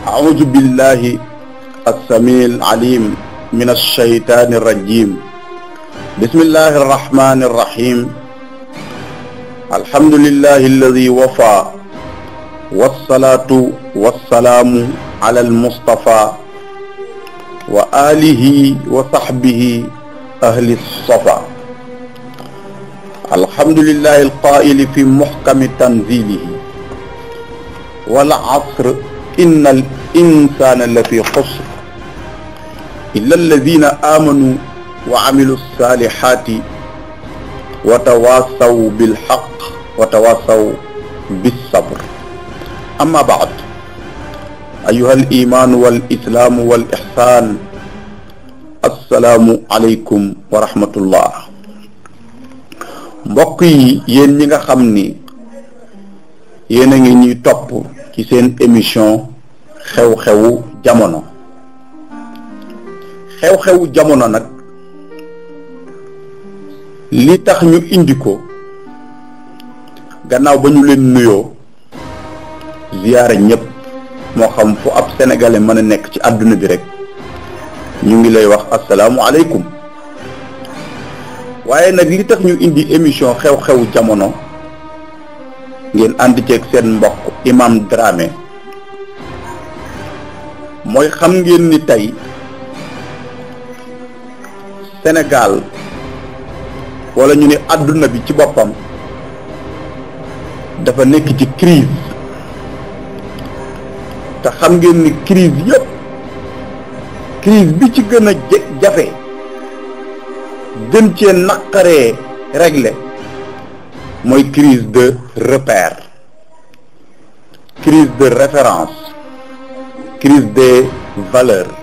أعوذ بالله السميع العليم من الشيطان الرجيم بسم الله الرحمن الرحيم الحمد لله الذي وفى والصلاة والسلام على المصطفى وآله وصحبه أهل الصفا الحمد لله القائل في محكم تنزيله والعصر إن الإنسان لفي خسر إلا الذين آمنوا وعملوا الصالحات وتواصوا بالحق وتواصوا بالصبر أما بعد أيها الإيمان والإسلام والإحسان السلام عليكم ورحمة الله mbokk yi yéen ñi nga xam ni yéen a ngi ñuy topp ci seen émission xew-xewu jamono xew-xewu jamono nag li tax ñu indi ko gannaaw ba ñu leen nuyoo ziyaare ñëpp moo xam fu ab sénégalais mën a nekk ci àdduna bi rek ñu ngi lay wax asalaamualeykum waaye nag li tax ñu indi émission xew-xewu jamono ngeen ànd ceeg seen mbokk Imam Dramé mooy xam ngeen ni tey Sénégal wala ñu ne àdduna bi ci boppam dafa nekk ci crise te xam ngeen ni crise yëpp crise bi ci gën a jafe gën cee naqaree régler mooy crise de repère crise de référence crise des valeurs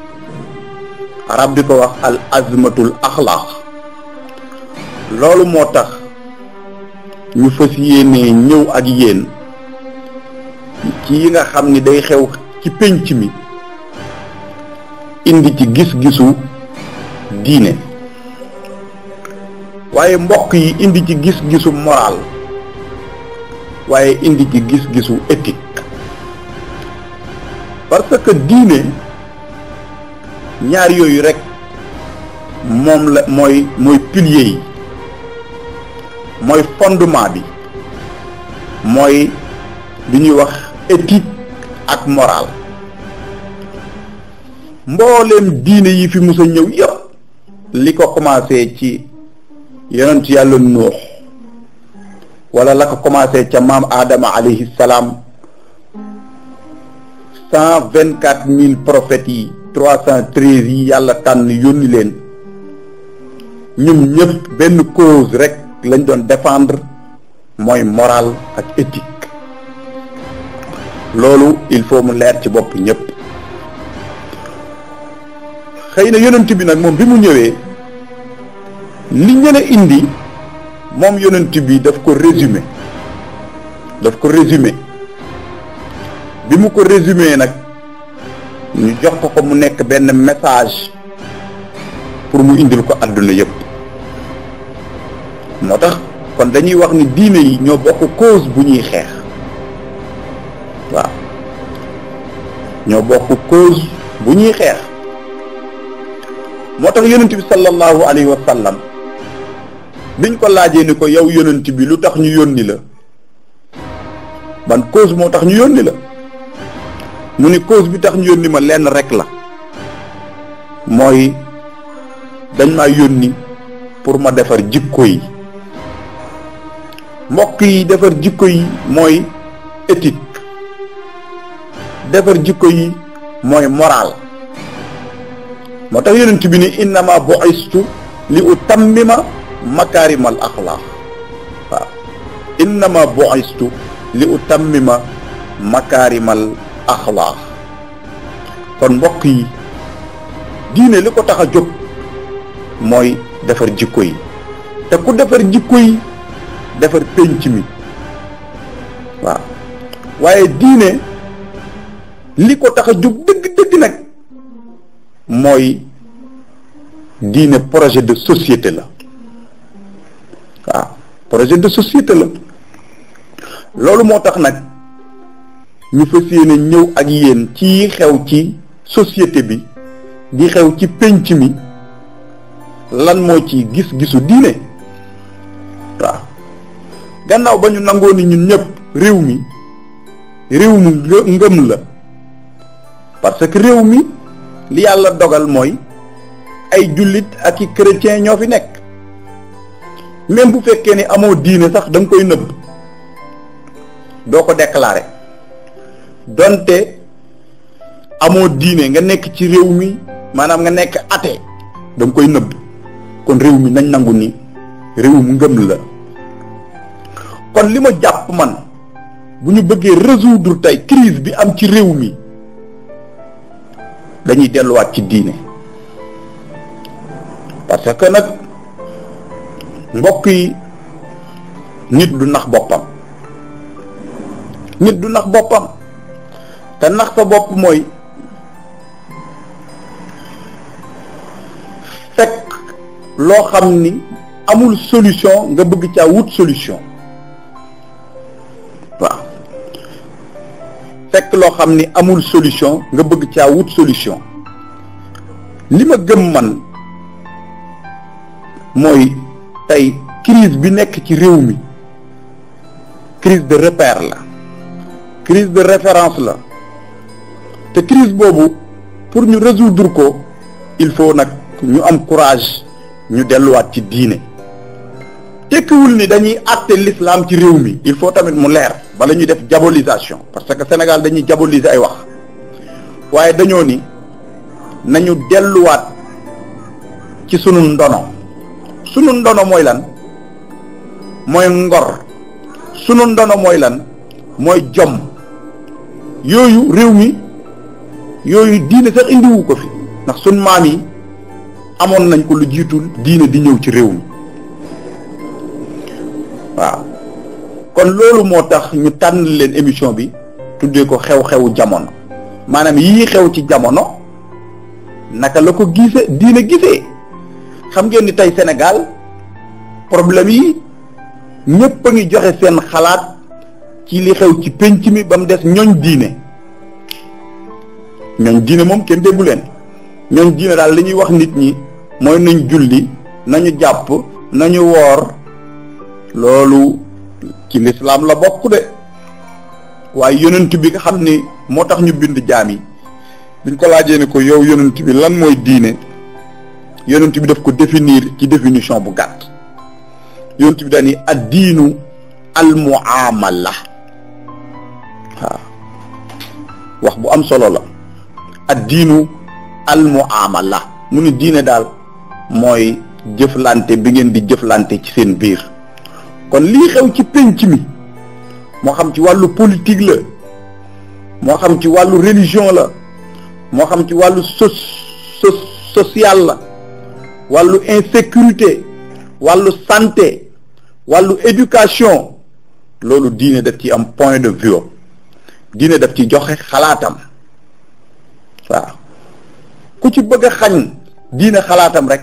arab di ko wax al azmatul axlaq loolu moo tax ñu fas yéenee ñëw ak yéen ci yi nga xam ni day xew ci pénc mi indi ci gis-gisu diine waaye mbokk yi indi ci gis-gisu moral waaye indi ci gis-gisu éthique parce que diine ñaar yooyu rek moom la mooy pilier yi mooy fondement bi mooy li ñuy wax éthique ak moral mbooleem diine yi fi musa ñëw yëpp li ko commencé ci yonent yàlla Nuux wala la ko commencé ca maam Adama alayhi salaam 124 000 prophètes yi 313 yi yàlla tànn yónni leen ñun ñëpp benn cause rek lañ doon défendre mooy moral ak éthique loolu il faut mu leer ci bopp ñëpp xëy na yonent bi nag moom bi mu ñëwee li ñële indi moom yonent bi daf ko résumé bi mu ko résumé nag ñu jox ko mu nekk benn message pour mu indil ko àdduna yëpp moo tax kon dañuy wax ni diine yi ñoo bokk cause bu ñuy xeex waaw ñoo bokk cause bu ñuy xeex moo tax yonent bi sallallahu alayhi wa sallam biñ ko laajee ni ko yow yonent bi lu tax ñu yónni la ban cause moo tax ñu yónni la mu ni cause bi tax ñu yónni ma lenn rek la mooy dañ maa yónni pour ma defar jikko yi mbokk yi defar jikko yi mooy éthique defar jikko yi mooy moral moo tax yonent bi ni innama bu'istu li utammima makaarimal axlaaq waaw innama bu'istu li utammima makaarimal axlaaq kon mbokk yi diine li ko tax a jóg mooy defar jikko yi te ku defar jikko yi defar pénc mi waaw waaye diine li ko tax a jóg dëgg-dëgg nag mooy diine projet de société la waaw projet de société la. loolu moo tax nag ñu fas yéene ñëw ak yéen ci xew ci société bi di xew ci pénc mi lan moo ci gis-gisu diine waaw gannaaw ba ñu nangoo ni ñun ñëpp réew mi ngëm la parce que réew mi li yàlla dogal mooy ay jullit ak i chrétien ñoo fi nekk même bu fekkee ni amoo diine sax da nga koy nëbb doo ko déclarer donte amoo diine nga nekk ci réew mi maanaam nga nekk athée da nga koy nëbb kon réew mi nañ nangu ni réewum ngëm la. kon li ma jàpp man bu ñu bëggee résoudre tey crise bi am ci réew mi dañuy delluwaat ci diine parce que nag mbokk yi nit du nax boppam. nit du nax boppam te nax sa bopp mooy fekk loo xam ni amul solution nga bëgg caa wut solution waaw fekk loo xam ni amul solution nga bëgg caa wut solution li ma gëm man mooy tey crise bi nekk ci réew mi crise de repère la. crise de référence la te crise boobu pour ñu résoudre ko il faut nag ñu am courage ñu delluwaat ci diine tekkiwul ni dañuy àtte l'islam ci réew mi il faut tamit mu leer bala ñuy def diabolisation parce que Sénégal dañuy diaboliser ay wax waaye dañoo ni nañu delluwaat ci sunu ndono mooy lan mooy ngor sunu ndono mooy lan mooy jom yooyu réew mi yooyu diine sax indiwu ko fi ndax sun maam yi amoon nañ ko lu jiitul diine di ñëw ci réew mi waaw kon loolu moo tax ñu tànn leen émission bi tuddee ko xew-xewu jamono maanaam yii xew ci jamono naka la ko diine gisee xam ngeen ni tey Sénégal problème yi ñépp a ngi joxe seen xalaat ci li xew ci pénc mi ba mu des ñooñ diine moom kenn déggu leen ñooñ diine daal li ñuy wax nit ñi mooy nañ julli nañu jàpp nañu woor loolu ci lislaam la bokk de waaye yonent bi nga xam ni moo tax ñu bind jaam yi biñ ko laajee ne ko yow yonent bi lan mooy diine yonent bi daf ko définir ci définition bu gàtt yonent bi dañuy ad diinu al muamala waaw wax bu am solo la ad diinu al muamala mu ni diine daal mooy jëflante bi ngeen di jëflante ci seen biir kon lii xew ci pénc mi moo xam ci wàllu politique la moo xam ci wàllu religion la moo xam ci wàllu social la wàllu insécurité wàllu santé wàllu éducation loolu diine daf ci am point de vue diine daf ci joxe xalaatam waaw ku ci bëgg a xañ diine xalaatam rek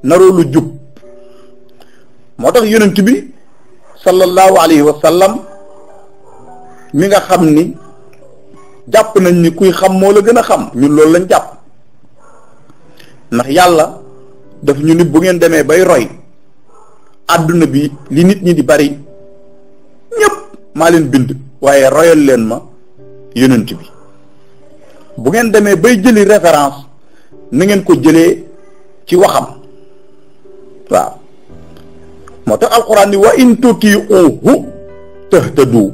naroo lu jub moo tax yonent bi sallallahu alayhi wa sallam mi nga xam ni jàpp nañ ni kuy xam moo la gën a xam ñun loolu lañ jàpp ndax yàlla daf ñu ni bu ngeen demee bay roy àdduna bi li nit ñi di bari ñépp maa leen bind waaye royal leen ma yonent bi bu ngeen demee bay jëli référence na ngeen ko jëlee ci waxam waaw moo tax alquran ni wa in tuti'uhu tahtadu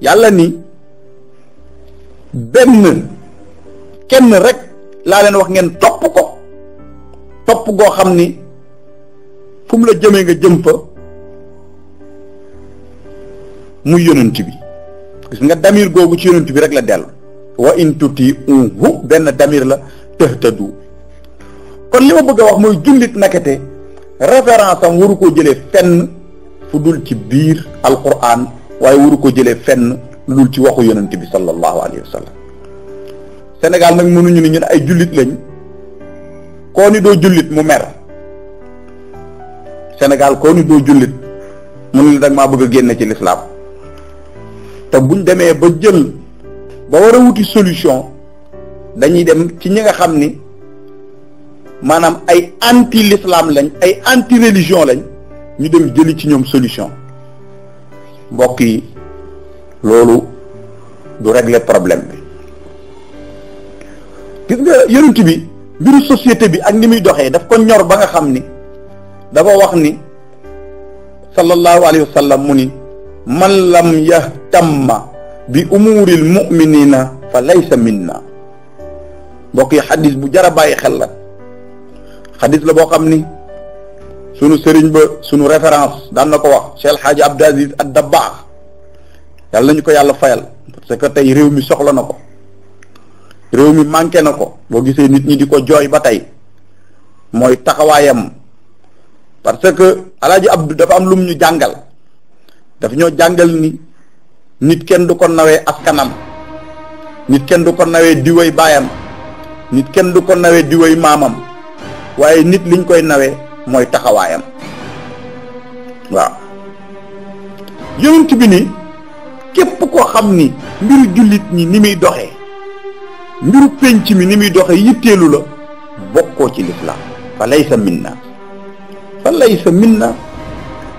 yàlla ni kenn rek laa leen wax ngeen topp ko topp goo xam ni fu mu la jëmee nga jëm fa muy yonent bi gis nga damir googu ci yonent bi rek la dellu wa in tuti'uhu benn damir la tahtadu. kon li ma bëgg a wax mooy jullit nakete référence am waru ko jëlee fenn fu dul ci biir alquran waaye waru ko jëlee fenn lu dul ci waxu yonent bi sallallahu alayhi wa sallam. Sénégal nag mënuñu ni ñun ay jullit lañ koo ni doo jullit mu mer. Sénégal koo ni doo jullit mu ne la dag maa bëgg a génne ci lislaam te buñ demee ba jël ba war a wuti solution dañuy dem ci ñi nga xam ni maanaam ay anti l'islam lañ ay anti religion lañ ñu dem jëli ci ñoom solution. mbokk yi loolu du régler problème bi. gis nga yonent bi mbiru société bi ak ni muy doxee daf ko ñor ba nga xam ni dafa wax ni sallallahu alayhi wa sallam mu ni man lam yahtamma bi umuuril mu'minina fa laysa minna. mbokk yi xadis bu jar a bàyyi xel la xadis la boo xam ni sunu sëriñ ba sunu référence daan na ko wax Cheikh El Hadj Abdou Aziz Ad-Dabbaax yàlla nañu ko yàlla fayal parce que tey réew mi soxla na ko réew mi manqué na ko boo gisee nit ñi di ko jooy ba tey mooy taxawaayam. parce que Alaaji Abdou dafa am lum ñu jàngal daf ñoo jàngal ni nit kenn du ko nawee askanam nit kenn du ko nawee diwéy baayam nit kenn du ko nawee diwéy maamam waaye nit liñ koy nawee mooy taxawaayam. waaw yonent bi ni képp koo xam ni mbiru jullit ñi ni muy doxee mbiru penc mi ni muy doxee yitteelu la bokkoo ci lislaam fa laysa minna fa laysa minna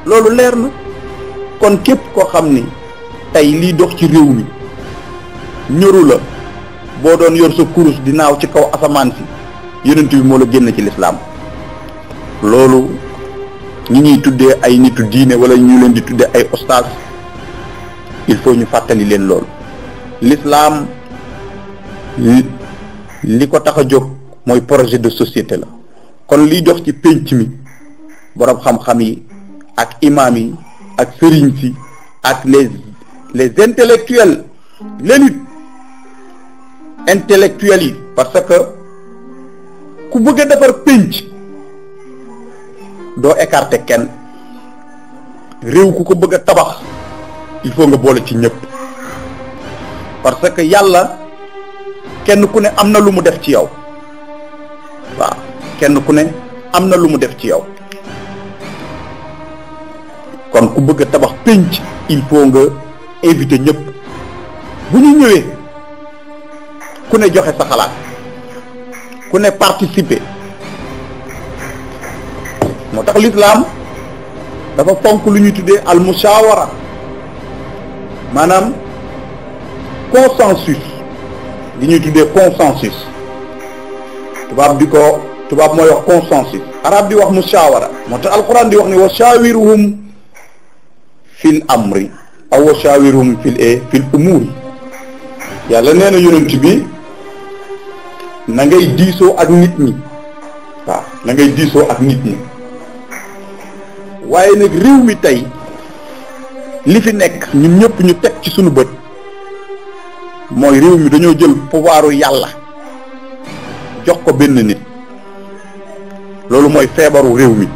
loolu leer na. kon képp koo xam ni tey liy dox ci réew mi ñoru la boo doon yor sa kurus di naaw ci kaw asamaan si yonent bi moo la génn ci lislaam. loolu ñi ñuy tuddee ay nitu diine wala ñu leen di tuddee ay ostaas il faut ñu fàttali leen loolu. lislaam li ko tax a jóg mooy projet de société la. kon liy dox ci pénc mi boroom xam-xam yi ak imaam yi ak sëriñ si ak les intellectuels l'élite intellectuels yi parce que ku bëgg a defar pénc doo écarter kenn. réew ku ko bëgg a tabax il faut nga boole ci ñëpp parce que yàlla kenn ku ne am na lu mu def ci yow. waaw kenn ku ne am na lu mu def ci yow. kon ku bëgg a tabax pénc il faut nga inviter ñëpp bu ñu ñëwee ku ne joxe sa xalaat ku ne participer. moo tax l'islam dafa fonk lu ñuy tuddee al mushawara maanaam consensus li ñuy tuddee consensus tubaab mooy wax consensus arab di wax mushawara moo tax alquran di wax ni wa shawiruhum fil amri aw wa shawiruhum fil umuri. yàlla nee na yonent bi na ngay diisoo ak nit ñi. waaw na ngay diisoo ak nit ñi. waaye nag réew mi tey li fi nekk ñun ñëpp ñu teg ci sunu bët mooy réew mi dañoo jël pouvoiru yàlla jox ko benn nit. loolu mooy feebaru réew mi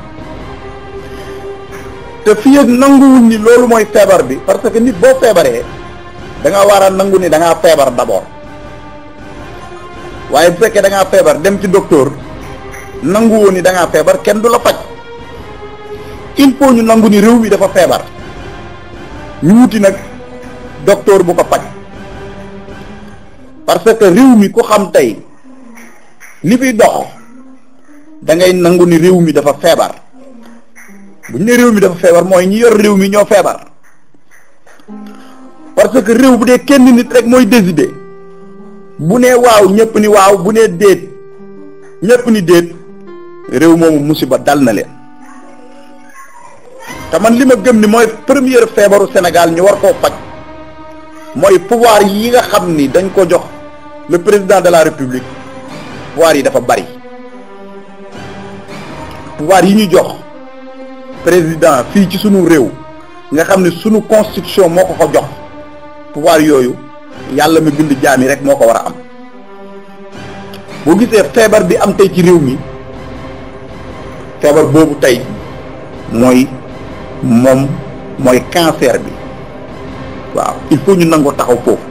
te fii ak nanguwul ni loolu mooy feebar bi parce que nit boo feebaree da nga war a nangu ni da ngaa feebar d'abord. waaye bu fekkee da ngaa feebar dem ci docteur nanguwoo ni da ngaa feebar kenn du la faj. il faut ñu nangu ni réew mi dafa feebar ñu wuti nag docteur bu ko faj parce que réew mi ku xam tey li fiy dox da ngay nangu ni réew mi dafa feebar. bu ñu ne réew mi dafa feebar mooy ñi yor réew mi ñoo feebar parce que réew bu dee kenn nit rek mooy décider bu nee waaw ñëpp ni waaw bu nee déet ñëpp ni déet réew moomu musiba dal na leen. te man li ma gëm ni mooy première feebaru Sénégal ñu war koo faj mooy pouvoir yi nga xam ni dañ ko jox le président de la république. pouvoir yi dafa bari pouvoir yi ñu jox président fii ci sunu réew nga xam ne sunu constitution moo ko ko jox pouvoir yooyu yàlla mi bind jaam yi rek moo ko war a am. boo gisee feebar bi am tey ci réew mi feebar boobu tey mooy cancer bi waaw il faut ñu nangoo taxaw foofu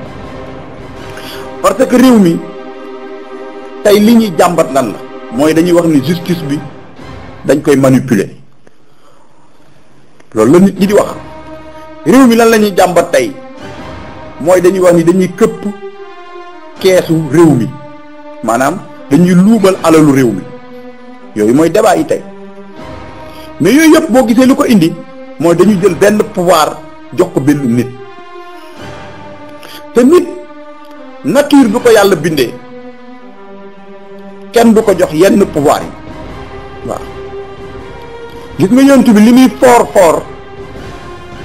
parce que réew mi tey li ñuy jàmbat lan la mooy dañuy wax ni justice bi dañ koy manipuler loolu la nit ñi di wax réew mi lan la ñuy jàmbat tey mooy dañuy wax ni dañuy këpp keesu réew mi maanaam dañuy luubal alalu réew mi yooyu mooy débat yi tey mais yooyu yëpp boo gisee lu ko indi mooy dañu jël benn pouvoir jox ko benn nit te nit nature bi ko yàlla bindee kenn du ko jox yenn pouvoir yi waaw gis nga yonent bi li muy fort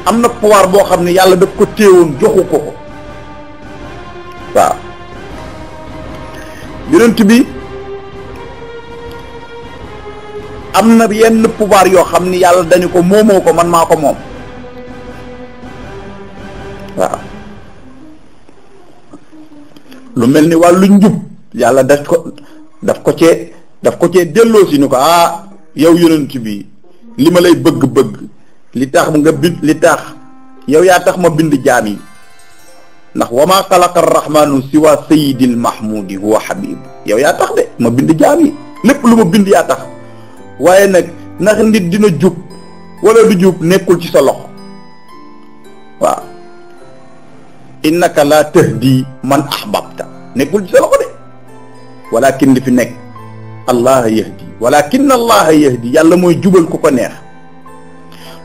am na pouvoir boo xam ne yàlla daf ko téewoon joxu ko waaw yonent bi am na yenn pouvoir yoo xam ni yàlla dañu ko moomoo ko man maa ko moom waaw lu mel ni wàllu njub yàlla daf ko cee delloo si ni ko yow yonent bi li ma lay bëgg-bëgg li tax nga bind li tax yow yaa tax ma bind jaam yi ndax wa maa xalaqa arrahmanu siwa sayidil mahmudi huwa habib yow yaa tax de ma bind jaam yi lépp lu ma bind yaa tax waaye nag ndax nit dina jub wala du jub nekkul ci sa loxo waaw innaka la tahdi man ahbabta nekkul ci sa loxo de walakin li fi nekk allah yahdi walakin allah yahdi yàlla mooy jubal ku ko neex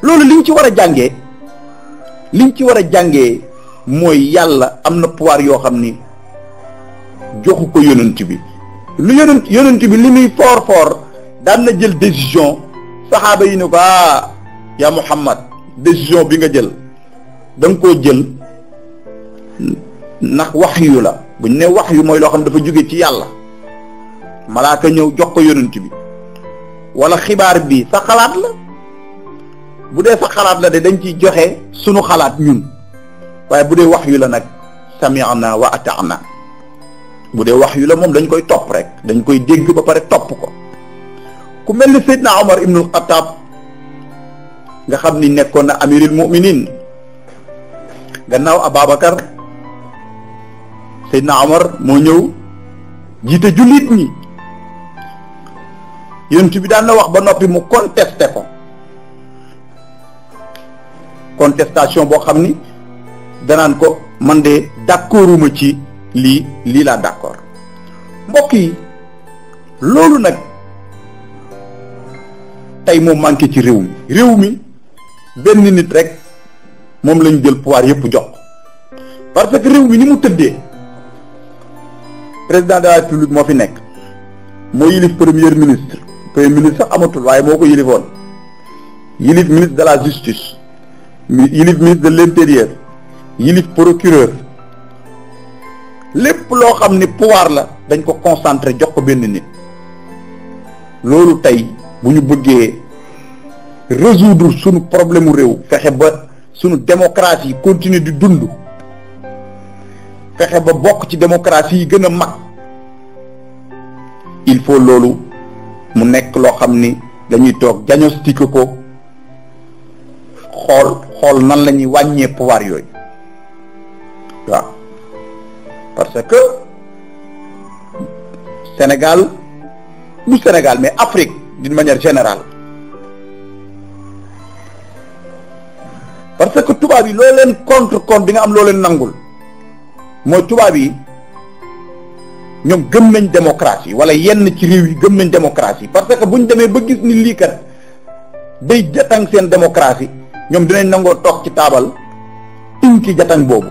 loolu liñ ci war a jàngee mooy yàlla am na pouvoir yoo xam ni joxu ko yonent bi lu yonent bi li muy fort daan na jël décision saxaaba yi ne ko ya Muhammad décision bi nga jël da nga koo jël ndax waxyu la buñ ne waxyu mooy loo xam dafa jóge ci yàlla malaaka ñëw jox ko yonent bi wala xibaar bi sa xalaat la bu dee sa xalaat la de dañ ciy joxe sunu xalaat ñun waaye bu dee waxyu la nag sami'na wa ata'na bu dee waxyu la moom dañ koy topp rek dañ koy dégg ba pare topp ko ku mel ni Seydina Omar ibnul Xattaab nga xam ni nekkoon na amirul mu'minin gannaaw Ababacar Seydina Omar moo ñëw jiite jullit ñi yonent bi daan na wax ba noppi mu contesté ko contestation boo xam ni danaan ko man de d'accorduma ci lii laa d'accord mbokk yi loolu nag tey moo manqué ci réew mi benn nit rek moom lañu jël pouvoir yépp jox parce que réew mi ni mu tëddee président de la république moo fi nekk moo yilif premier ministre sax amatul waaye moo ko yilifoon yilif ministre de la justice yilif ministre de l'intérieur yilif procureur lépp loo xam ni pouvoir la dañ ko concentré jox ko benn nit loolu tey bu ñu bëggee résoudre sunu problème réew fexe ba sunu démocratie continue di dund fexe ba bokk ci démocratie yi gën a mag il faut loolu mu nekk loo xam ni dañuy toog diagnostiquer ko xool nan la ñuy wàññee pouvoir yooyu waaw parce que Sénégal mais Afrique d'une manière générale parce que tubaab yi loo leen contre di nga am loo leen nangul mooy tubaab yi ñoom gëm nañ démocratie wala yenn ci réew yi gëm nañ démocratie parce que bu ñu demee ba gis ni lii kat day jatang seen démocratie ñoom dinañ nangoo toog ci taabal tinki jatang boobu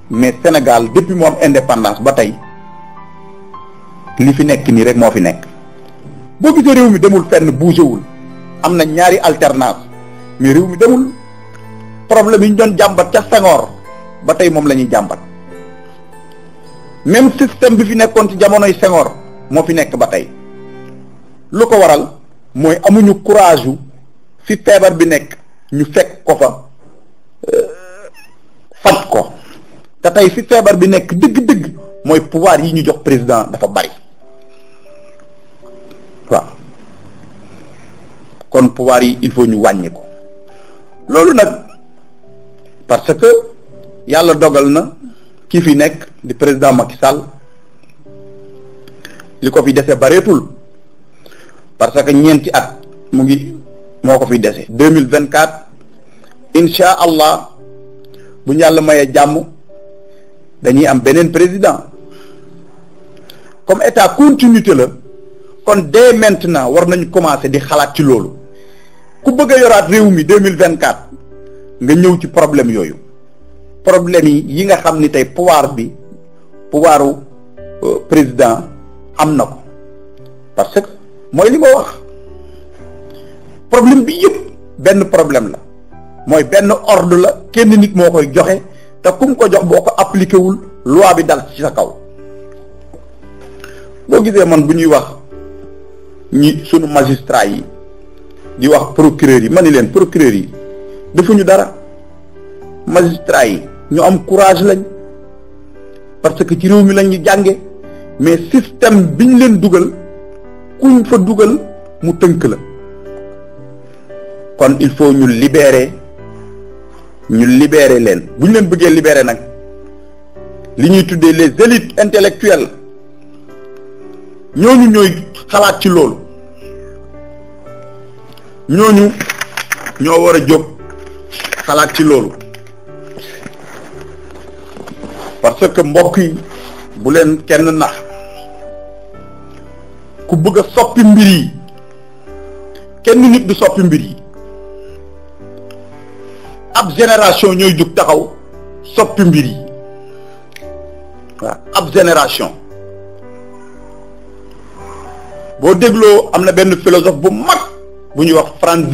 mais Sénégal depuis mu am indépendance ba tey li fi nekk nii rek moo fi nekk boo gisee réew mi demul fenn bougéwul am na ñaari alternance mais réew mi demul problème yi ñu doon jàmbat ca Senghor ba tey moom la ñuy jàmbat même système bi fi nekkoon ci jamonoy Senghor moo fi nekk ba tey lu ko waral mooy amuñu courage yu fi feebar bi nekk ñu fekk ko fa faj ko te tey fi feebar bi nekk dëgg-dëgg mooy pouvoir yi ñu jox président dafa bari waaw kon pouvoir yi il faut ñu wàññi ko loolu nag parce que yàlla dogal na ki fi nekk di président Macky Sall li ko fi dese bareetul parce que ñeenti at moo ko fi dese 2024 incha allah bu ñu yàlla mayee jàmm dañuy am beneen président comme état continuité la kon dès maintenant war nañu commencer di xalaat ci loolu ku bëgg a yoraat réew mi 2024 nga ñëw ci problème yooyu problème yi nga xam ni tey pouvoiru président am na ko parce que mooy li ma wax problème bi yëpp benn problème la mooy benn ordre la kenn nit moo koy joxe te kum ko jox boo ko appliqué wul loi bi dal ci sa kaw boo gisee man bu ñuy wax ñi sunu magistrat yi di wax procureur yi ma ni leen procureur yi defuñu dara magistrat yi ñu am courage lañ parce que ci réew mi lañ ñu jànge mais système biñ leen dugal kuñ fa dugal mu tënk la kon il faut ñu libérer leen bu ñu leen bëggee libérer nag li ñuy tuddee les élites intellectuelles ñooñu ñooy xalaat ci loolu ñooñu ñoo war a jóg xalaat ci loolu parce que mbokk yi bu leen kenn nax ku bëgg a soppi mbir yi kenn nit du soppi mbir yi ab génération ñooy jóg taxaw soppi mbir yi waaw ab génération boo dégloo am na benn philosophe bu mag bu ñuy wax Frantz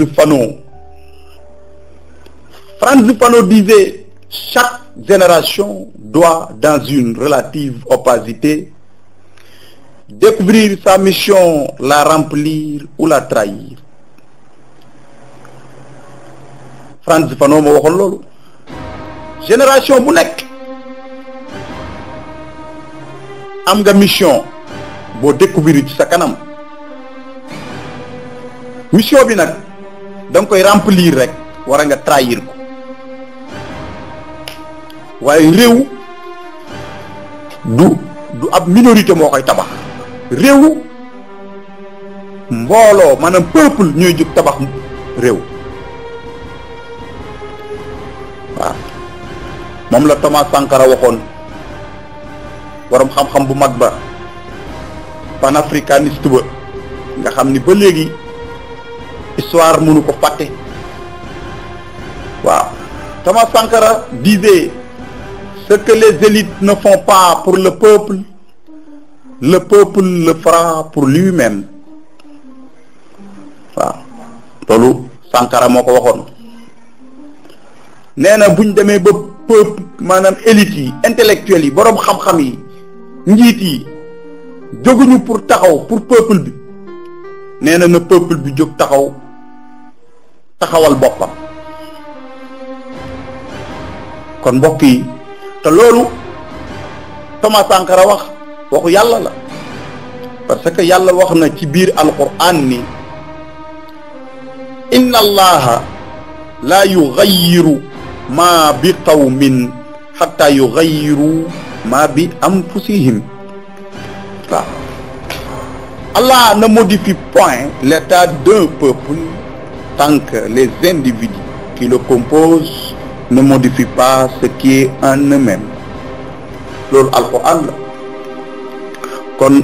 Fanon disait chaque génération doit dans une relative opacité découvrir sa mission, la remplir ou la trahir. Frantz Fanon moo waxoon loolu génération bu nekk am nga mission boo découvrir ci sa kanam mission bi nag da nga koy remplir rek war a nga trahir ko waaye réew du ab minorité moo koy tabax réew mbooloo maanaam peuple ñooy jóg tabax réew waaw moom la Thomas Sankara waxoon borom xam-xam bu mag ba panafricaniste ba nga xam ni ba léegi histoire mënu ko fàtte waaw Thomas Sankara disait ce que les élites ne font pas pour le peuple le fera pour lui-même waaw loolu Sankara moo ko waxoon nee na buñ demee ba peuple maanaam élite yi intellectuels yi boroom xam-xam yi njiit yi jóguñu pour taxaw pour peuple bi nee na peuple bi jóg taxawal boppam kon mbokk yi te loolu Thomas Sankara waxu yàlla la parce que yàlla wax na ci biir alquran ni inna allaha la yughayyiru ma bi qawmin hatta yughayyiru ma bi anfusihim waaw Allah ne modifie point l'état d'un peuple tant que les individus qui le composent ne modifient pas ce qui est en eux-mêmes loolu alquran la kon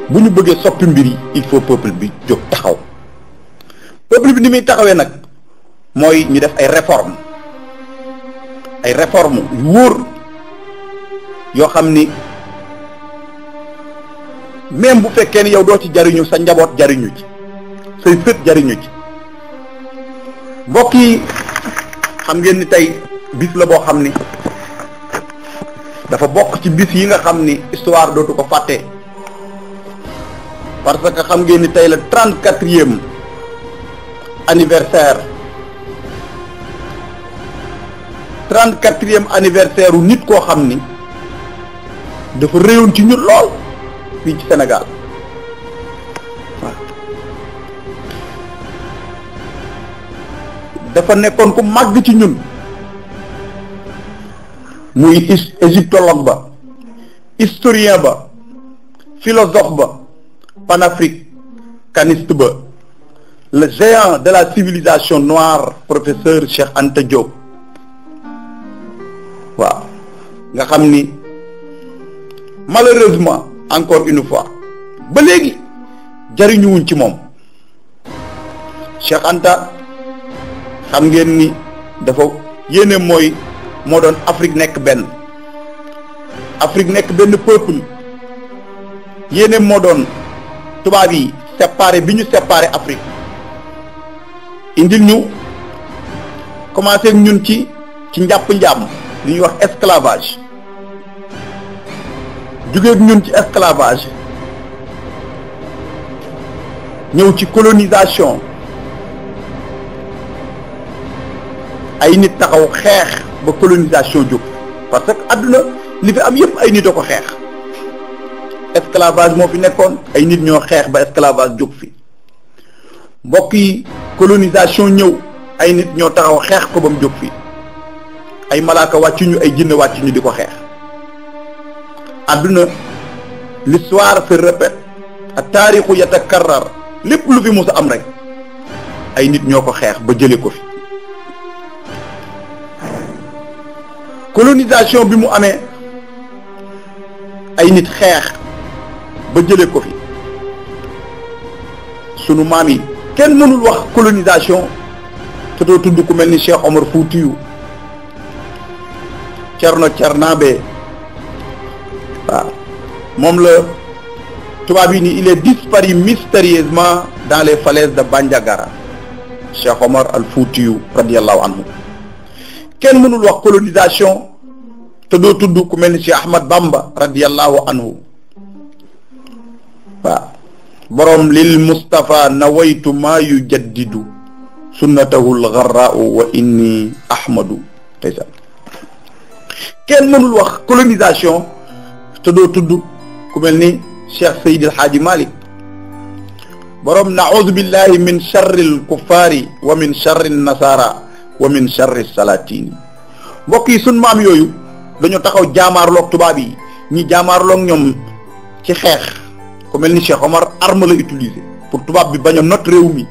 bu ñu bëggee soppi mbir yi il faut peuple bi jóg taxaw peuple bi ni muy taxawee nag mooy ñu def ay réformes yu wóor yoo xam ni même bu fekkee ni yow doo ci jariñu sa njaboot jariñu ci say sët jariñu ci mbokk yi xam ngeen ni tey bis la boo xam ni dafa bokk ci bis yi nga xam ni histoire dootu ko fàtte parce que xam ngeen ni tey la 34e anniversaire 34e anniversaire u nit koo xam ni dafa réyoon ci ñun lool fii ci Sénégal waaw dafa nekkoon ku màgg ci ñun muy égyptologue ba, historien ba, philosophe ba, panafricaniste ba, le géant de la civilisation noire professeur Cheikh Anta Diop waaw nga xam ni malheureusement encore une fois ba léegi jariñuwuñ ci moom. Cheikh Anta xam ngeen ni dafa yéene moo doon Afrique nekk benn peuple. yéene moo doon tubaab yi séparé bi ñu séparé Afrique indil ñu commencé ñun ci njàpp njaam li ñuy wax esclavage jugeeg ñun ci esclavage ñëw ci colonisation ay nit taxaw xeex ba colonisation jóg parce que àdduna li fi am yépp ay nit a ko xeex. esclavage moo fi nekkoon ay nit ñoo xeex ba esclavage jóg fi mbokk yi colonisation ñëw ay nit ñoo taxaw xeex ko ba mu jóg fi ay malaaka wàccu ñu ay jinne wàccu ñu di ko xeex. àdduna l'histoire se répète ak taarixu yatakarrar lépp lu fi mos a am rek ay nit ñoo ko xeex ba jële ko fi. colonisation bi mu amee ay nit xeex ba jëlee ko fi sunu maam yi kenn mënul wax colonisation te doo tudd ku mel ni Cheikh Omar Foutiyou, Thierno Tchernabe waaw moom la tubaab yi ni il est disparu mystérieusement dans les falaises de Bandiagara. Cheikh Omar al Foutiyou radiyallahu anhu kenn mënul wax colonisation te doo tudd ku mel ni Cheikh Ahmad Bamba radiyallahu anhu waaw borom lil Mustafa nawaytu maa yujaddidu sunnatahu lgarra'u wa inni ahmadu taysa kenn mënul wax colonisation te doo tudd ku mel ni Cheikh Seydi El Hadji Malick borom na'udhu billahi min sharri al-kuffari wa min sharri an-nasara wa min sharri as-salatini. mbokk yi sunu maam yooyu dañoo taxaw jaamaarloog tubaab yi ñi jaamaarloog ñoom ci xeex ku mel ni Cheikh Omar arme la utiliser pour tubaab bi bañ a not réew mi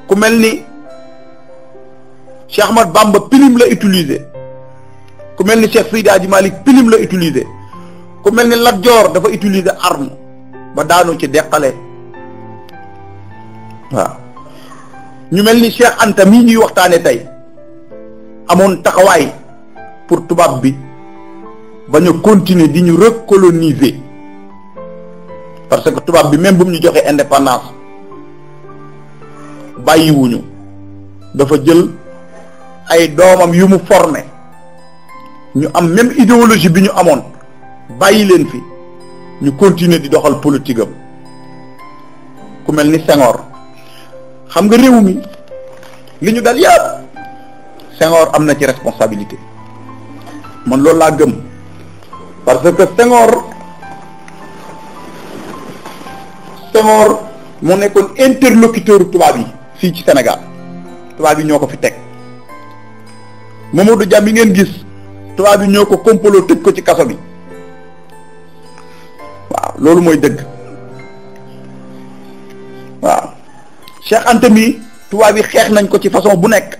ku mel ni Cheikh Ahmad Bamba pilim la utiliser ku mel ni Cheikh Seydi Hadji Malick pilim la utiliser ku mel ni Lat Joor dafa utiliser arme ba daanu ci deqale waaw ñu mel ni Cheikh Anta mii ñuy waxtaane tey amoon taxawaay pour tubaab bi bañ a continuer di ñu recoloniser parce que tubaab bi même bu mu ñu joxee indépendance bàyyiwuñu dafa jël ay doomam yu mu formé ñu am même idéologie bi ñu amoon bàyyi leen fi ñu continuer di doxal politique am ku mel ni Senghor xam nga réew mi li ñu dal yàpp Senghor am na ci responsabilité man loolu laa gëm parce que Senghor moo nekkoon interlocuteur tubaab yi fii ci Sénégal tubaab yi ñoo ko fi teg Mamadou Dia mi ngeen gis tubaab yi ñoo ko complot tëj ko ci kaso bi waaw loolu mooy dëgg waaw Cheikh Anta mi tubaab yi xeex nañ ko ci façon bu nekk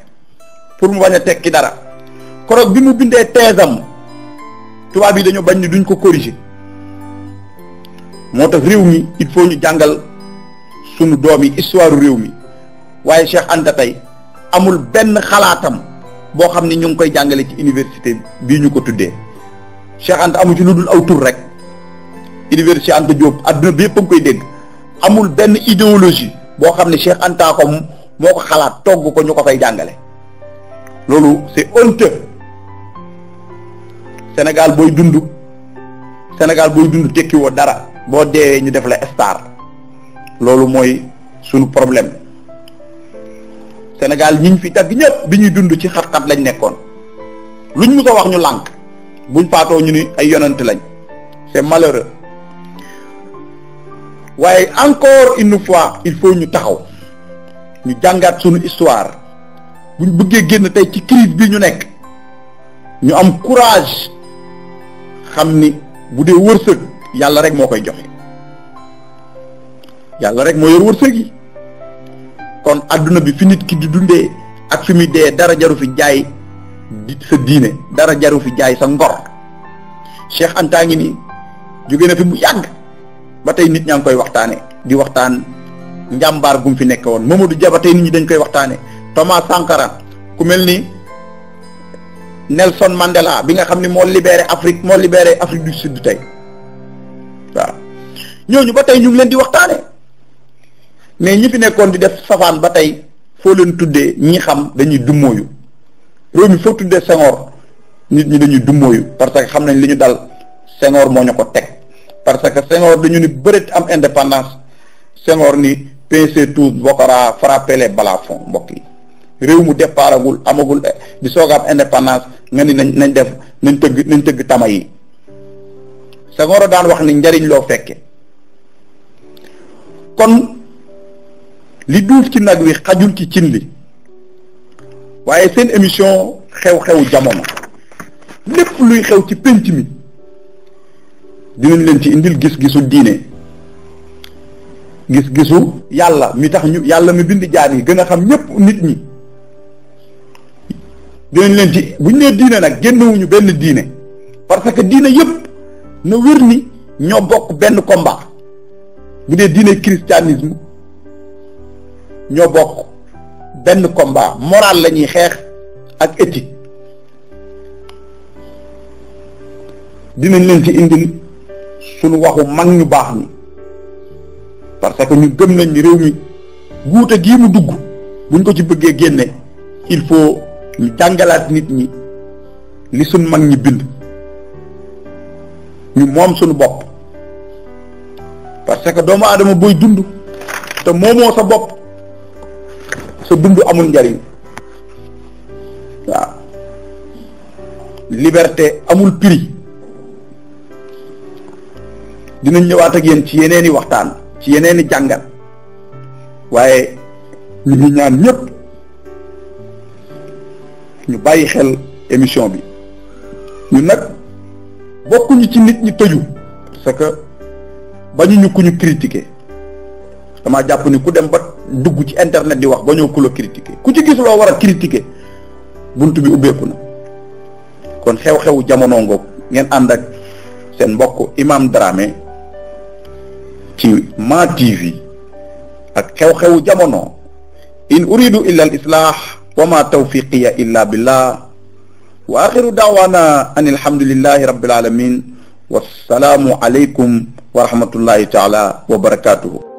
pour mu bañ a tekki dara koroog bi mu bindee teesam tubaab yi dañoo bañ ni duñ ko corriger moo tax réew mi il faut ñu jàngal sunu doom yi histoire réew mi waaye Cheikh Anta tey amul benn xalaatam boo xam ni ñu ngi koy jàngale ci université bii ñu ko tuddee Cheikh Anta amu ci lu dul aw tur rek université Anta Diop adduna bi yëpp a ngi koy dégg amul benn idéologie boo xam ne Cheikh Anta ko moo ko xalaat togg ko ñu ko fay jàngale loolu c'est honteux. Sénégal booy dund tekki woo dara boo deewee ñu def la star loolu mooy sunu problème Sénégal ñi ñu fi tagg ñëpp bi ñuy dund ci xat-xat lañ nekkoon luñ mus a wax ñu lànk, buñ faatoo ñu ni ay yonent lañ. C'est malheureux. waaye encore une fois il faut ñu taxaw ñu jàngaat sunu histoire buñ bëggee génn tey ci crise bi ñu nekk ñu am courage xam ni bu dee wërsëg yàlla rek moo koy joxe, yàlla rek moo yor wërsëg yi. kon adduna bi fi nit ki di dundee ak fi muy dee dara jaru fi jaay sa diine, dara jaru fi jaay sa ngor. Cheikh Anta ngi nii jóge na fi bu yàgg ba tey nit ñaa ngi koy waxtaane di waxtaan njàmbaar gum fi nekk woon. Mamadou Dia ba tey nit ñi dañ koy waxtaane. Thomas Sankara, ku mel ni Nelson Mandela bi nga xam ni moo libéré Afrique du Sud tey, waaw ñooñu ba tey ñu ngi leen di waxtaane. mais ñi fi nekkoon di def safaan ba tey foo leen tuddee ñi xam dañuy dummóoyu. réew mi foo tuddee Senghor nit ñi dañuy dummóoyu parce que xam nañ li ñu dal Senghor moo ñu ko teg. parce que Senghor dañu ni bëreet am indépendance, Senghor ni pincez tous vos bras, frappez les balafons. mbokk yi réew mu départagul amagul di soog a am indépendance nga ni nañ tëgg tama yi. Senghor daan wax ni njariñ loo fekke. kon li duuf ci nag wi xajul ci cin li, waaye seen émission xew-xewu jamono lépp luy xew ci pénc mi dinañ leen ci indil gis-gisu diine, gis-gisu yàlla mi tax yàlla mi bind jaar yi gën a xam ñépp nit ñi. dinañ leen ci buñ nee diine nag génnewuñu benn diine, parce que diine yépp na wér ni ñoo bokk benn combat. bu dee diine christianisme ñoo bokk benn combat moral la ñuy xeex ak éthique. dinañ leen ci indil suñu waxu mag ñu baax ni, parce que ñu gëm nañ ni réew mi guute gii mu dugg buñ ko ci bëggee génne il faut ñu jàngalaat nit ñi li suñ mag ñi bind, ñu moom suñu bopp. parce que doomu aadama booy dund te moomoo sa bopp sa dund amul njariñ. waaw liberté amul prix. dinañ ñëwaat ak yéen ci yeneeni waxtaan, ci yeneeni jàngat, waaye ñu ngi ñaan ñëpp ñu bàyyi xel émission bi. ñu nag bokkuñu ci nit ñi tëju, parce que bañu ñu ku ñu critiquer. dama jàpp ni ku dem ba dugg ci internet di wax ba ñëw ku la critiquer, ku ci gis loo war a critiquer bunt bi ubbeeku na. kon xew-xewu jamono ngoog ngeen ànd ak seen mbokk Imam Dramé ci Ma TV ak xew-xewu jamono. in uridu illa al islah wa ma tawfiqiya illa billah wa axiru da'wana an alhamdulillahi rabbil alamin wassalaamu alaykum wa rahmatullahi taala wa barakatuhu.